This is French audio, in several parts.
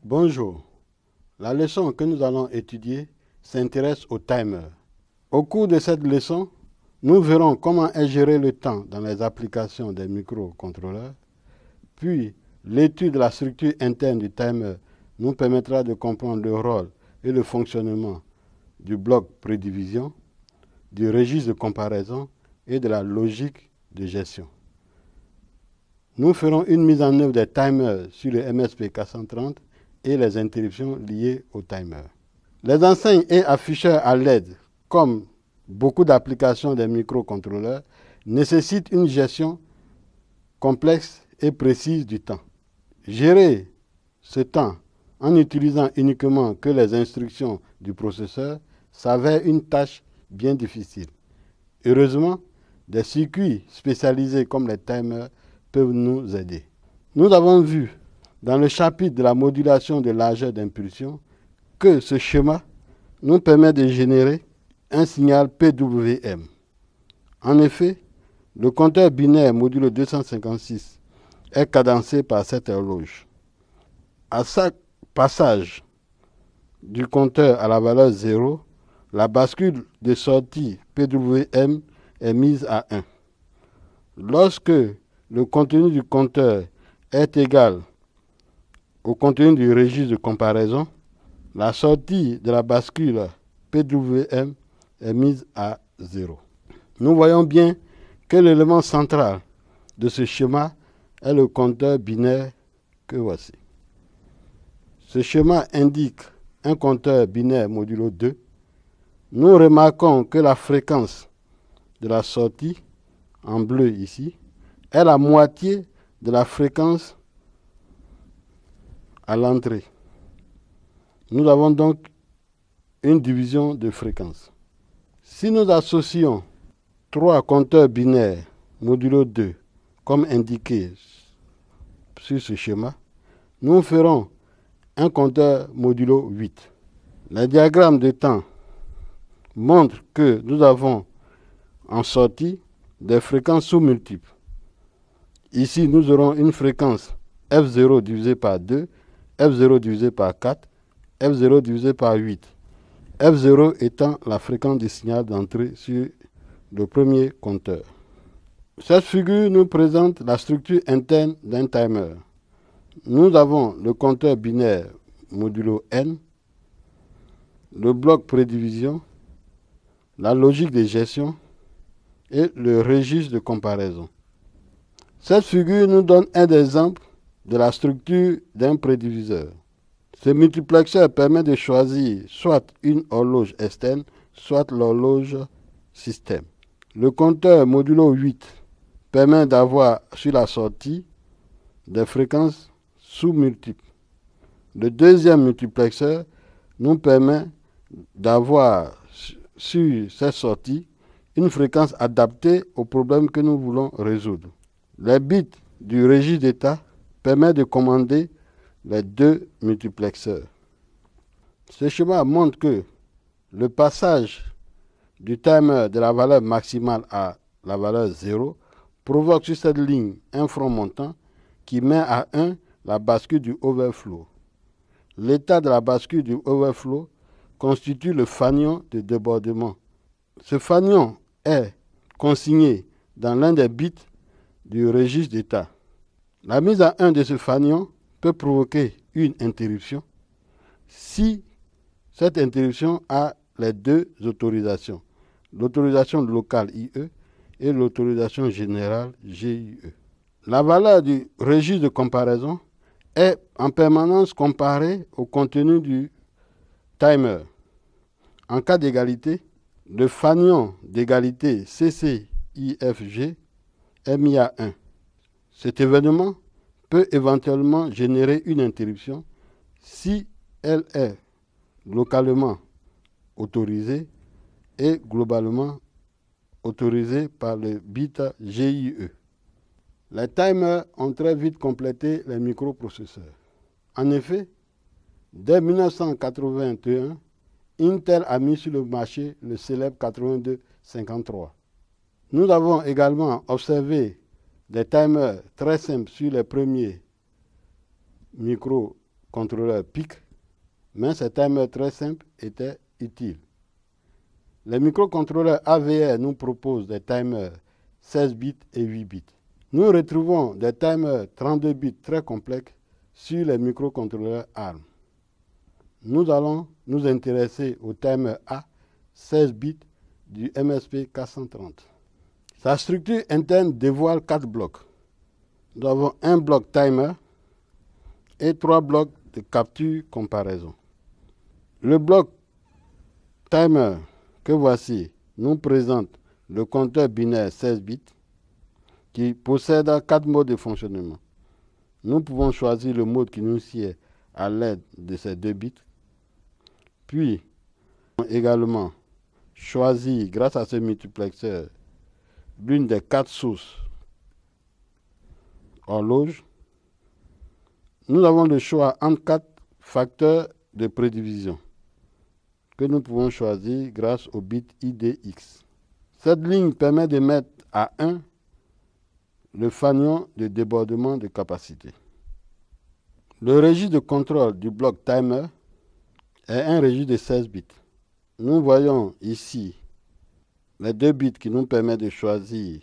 Bonjour, la leçon que nous allons étudier s'intéresse au timer. Au cours de cette leçon, nous verrons comment est géré le temps dans les applications des microcontrôleurs, puis l'étude de la structure interne du timer nous permettra de comprendre le rôle et le fonctionnement du bloc prédivision, du registre de comparaison et de la logique de gestion. Nous ferons une mise en œuvre des timers sur le MSP 430 et les interruptions liées au timer. Les enseignes et afficheurs à LED, comme beaucoup d'applications des microcontrôleurs, nécessitent une gestion complexe et précise du temps. Gérer ce temps en utilisant uniquement que les instructions du processeur s'avère une tâche bien difficile. Heureusement, des circuits spécialisés comme les timers peuvent nous aider. Nous avons vu dans le chapitre de la modulation de largeur d'impulsion que ce schéma nous permet de générer un signal PWM. En effet, le compteur binaire modulo 256 est cadencé par cette horloge. À chaque passage du compteur à la valeur 0, la bascule de sortie PWM est mise à 1. Lorsque le contenu du compteur est égal au contenu du registre de comparaison, la sortie de la bascule PWM est mise à 0. Nous voyons bien que l'élément central de ce schéma est le compteur binaire que voici. Ce schéma indique un compteur binaire modulo 2. Nous remarquons que la fréquence de la sortie, en bleu ici, est la moitié de la fréquence à l'entrée. Nous avons donc une division de fréquence. Si nous associons trois compteurs binaires modulo 2 comme indiqué sur ce schéma, nous ferons un compteur modulo 8. Les diagrammes de temps montrent que nous avons en sortie des fréquences sous-multiples. Ici, nous aurons une fréquence F0 divisé par 2, F0 divisé par 4, F0 divisé par 8. F0 étant la fréquence du signal d'entrée sur le premier compteur. Cette figure nous présente la structure interne d'un timer. Nous avons le compteur binaire modulo N, le bloc prédivision, la logique de gestion et le registre de comparaison. Cette figure nous donne un exemple de la structure d'un prédiviseur. Ce multiplexeur permet de choisir soit une horloge externe, soit l'horloge système. Le compteur modulo 8 permet d'avoir sur la sortie des fréquences sous-multiples. Le deuxième multiplexeur nous permet d'avoir sur cette sortie une fréquence adaptée au problème que nous voulons résoudre. Les bits du registre d'état permettent de commander les deux multiplexeurs. Ce schéma montre que le passage du timer de la valeur maximale à la valeur 0 provoque sur cette ligne un front montant qui met à 1 la bascule du overflow. L'état de la bascule du overflow constitue le fanion de débordement. Ce fanion est consigné dans l'un des bits du registre d'état. La mise à 1 de ce fanion peut provoquer une interruption si cette interruption a les deux autorisations, l'autorisation locale IE et l'autorisation générale GIE. La valeur du registre de comparaison est en permanence comparée au contenu du timer. En cas d'égalité, le fanion d'égalité CCIFG est mis à 1. Cet événement peut éventuellement générer une interruption si elle est localement autorisée et globalement autorisée par le bit GIE. Les timers ont très vite complété les microprocesseurs. En effet, dès 1981, Intel a mis sur le marché le célèbre 8253. Nous avons également observé des timers très simples sur les premiers microprocesseurs contrôleurs PIC, mais ces timers très simples étaient utiles. Les microcontrôleurs AVR nous proposent des timers 16 bits et 8 bits. Nous retrouvons des timers 32 bits très complexes sur les microcontrôleurs ARM. Nous allons nous intéresser au timer A 16 bits du MSP 430. Sa structure interne dévoile 4 blocs. Nous avons un bloc timer et 3 blocs de capture-comparaison. Le bloc timer que voici nous présente le compteur binaire 16 bits qui possède 4 modes de fonctionnement. Nous pouvons choisir le mode qui nous sied à l'aide de ces 2 bits. Puis, également choisir, grâce à ce multiplexeur, l'une des 4 sources horloge. Nous avons le choix entre 4 facteurs de prédivision que nous pouvons choisir grâce au bit IDX. Cette ligne permet de mettre à 1 le fanion de débordement de capacité. Le registre de contrôle du bloc timer est un registre de 16 bits. Nous voyons ici les 2 bits qui nous permettent de choisir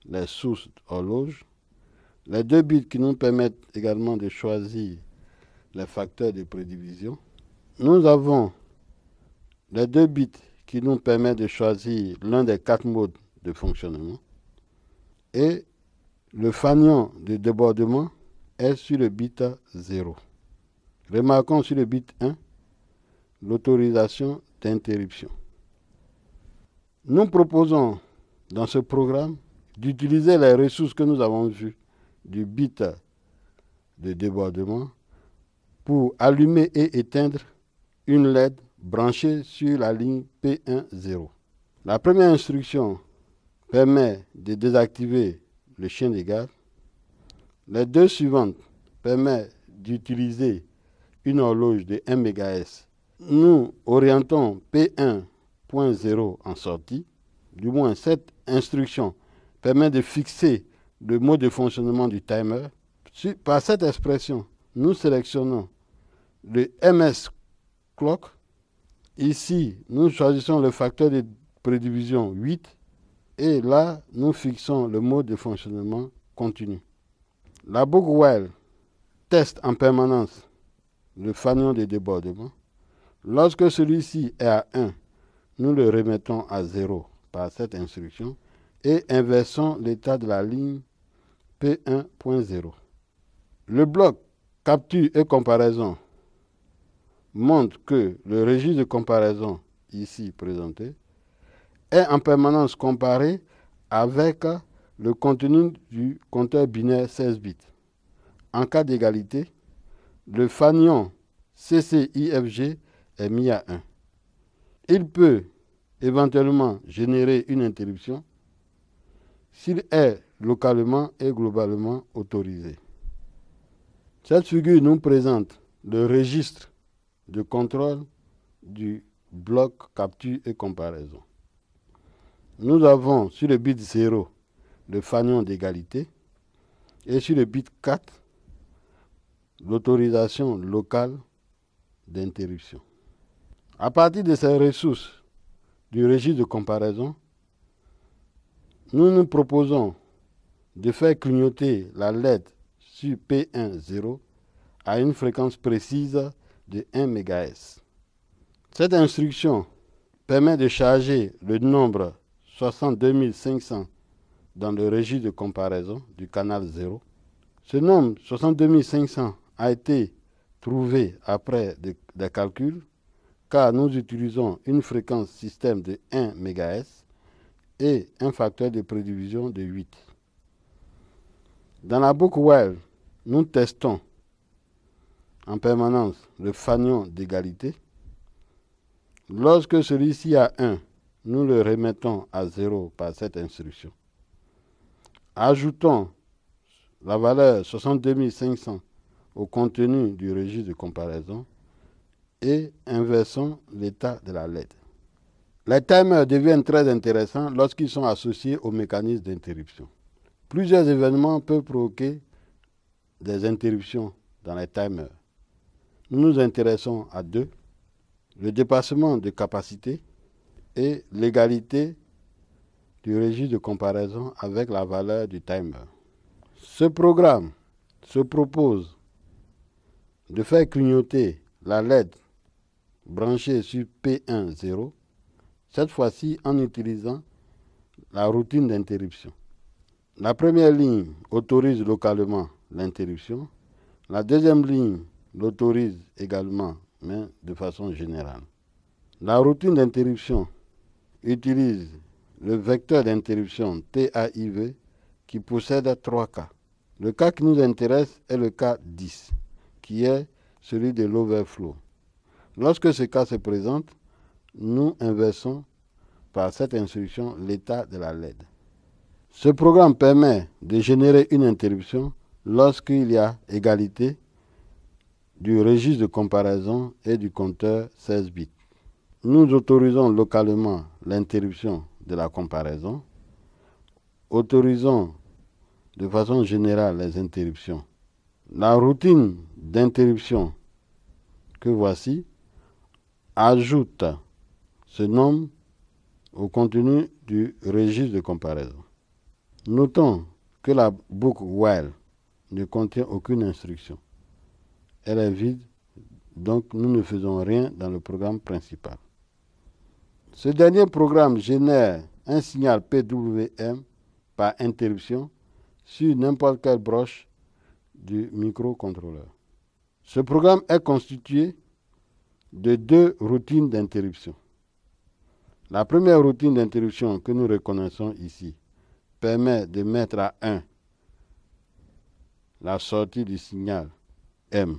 les sources horloge, les 2 bits qui nous permettent également de choisir les facteurs de prédivision. Nous avons les 2 bits qui nous permettent de choisir l'un des 4 modes de fonctionnement. Et le fanion de débordement est sur le bit 0. Remarquons sur le bit 1 l'autorisation d'interruption. Nous proposons dans ce programme d'utiliser les ressources que nous avons vues du bit de débordement pour allumer et éteindre une LED branchée sur la ligne P10. La première instruction permet de désactiver le chien de garde. Les 2 suivantes permettent d'utiliser une horloge de 1 MHz. Nous orientons P1.0 en sortie. Du moins, cette instruction permet de fixer le mode de fonctionnement du timer. Par cette expression, nous sélectionnons le MS Clock. Ici, nous choisissons le facteur de prédivision 8 et là, nous fixons le mode de fonctionnement continu. La boucle while teste en permanence le fanion de débordement. Lorsque celui-ci est à 1, nous le remettons à 0 par cette instruction et inversons l'état de la ligne P1.0. Le bloc capture et comparaison montre que le registre de comparaison ici présenté est en permanence comparé avec le contenu du compteur binaire 16 bits. En cas d'égalité, le fanion CCIFG est mis à 1. Il peut éventuellement générer une interruption s'il est localement et globalement autorisé. Cette figure nous présente le registre de contrôle du bloc capture et comparaison. Nous avons sur le bit 0 le fanion d'égalité et sur le bit 4 l'autorisation locale d'interruption. À partir de ces ressources du registre de comparaison, nous nous proposons de faire clignoter la LED sur P10 à une fréquence précise de 1 MHz. Cette instruction permet de charger le nombre 62 500 dans le registre de comparaison du canal 0. Ce nombre 62 500 a été trouvé après des calculs car nous utilisons une fréquence système de 1 MHz et un facteur de prédivision de 8. Dans la boucle while, nous testons en permanence le fanion d'égalité. Lorsque celui-ci a 1, nous le remettons à 0 par cette instruction. Ajoutons la valeur 62 500 au contenu du registre de comparaison et inversons l'état de la LED. Les timers deviennent très intéressants lorsqu'ils sont associés au mécanisme d'interruption. Plusieurs événements peuvent provoquer des interruptions dans les timers. nous nous intéressons à deux: le dépassement de capacité et l'égalité du registre de comparaison avec la valeur du timer. Ce programme se propose de faire clignoter la LED branchée sur P1.0, cette fois-ci en utilisant la routine d'interruption. La première ligne autorise localement l'interruption. La deuxième ligne l'autorise également, mais de façon générale. La routine d'interruption utilise le vecteur d'interruption TAIV qui possède 3 cas. Le cas qui nous intéresse est le cas 10, qui est celui de l'overflow. Lorsque ce cas se présente, nous inversons par cette instruction l'état de la LED. Ce programme permet de générer une interruption lorsqu'il y a égalité du registre de comparaison et du compteur 16 bits. Nous autorisons localement l'interruption de la comparaison, autorisons de façon générale les interruptions. La routine d'interruption que voici ajoute ce nombre au contenu du registre de comparaison. Notons que la boucle while ne contient aucune instruction. Elle est vide, donc nous ne faisons rien dans le programme principal. Ce dernier programme génère un signal PWM par interruption sur n'importe quelle broche du microcontrôleur. Ce programme est constitué de 2 routines d'interruption. La première routine d'interruption que nous reconnaissons ici permet de mettre à 1 la sortie du signal M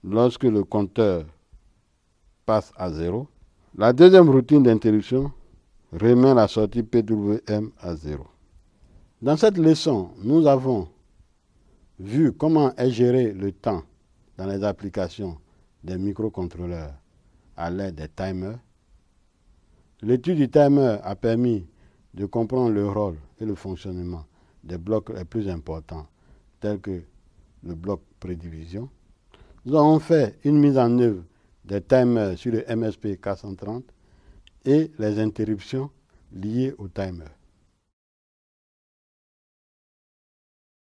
lorsque le compteur passe à 0. La deuxième routine d'interruption remet la sortie PWM à 0. Dans cette leçon, nous avons vu comment est géré le temps dans les applications des microcontrôleurs à l'aide des timers. L'étude du timer a permis de comprendre le rôle et le fonctionnement des blocs les plus importants, tels que le bloc prédivision. Nous avons fait une mise en œuvre des timers sur le MSP 430 et les interruptions liées au timer.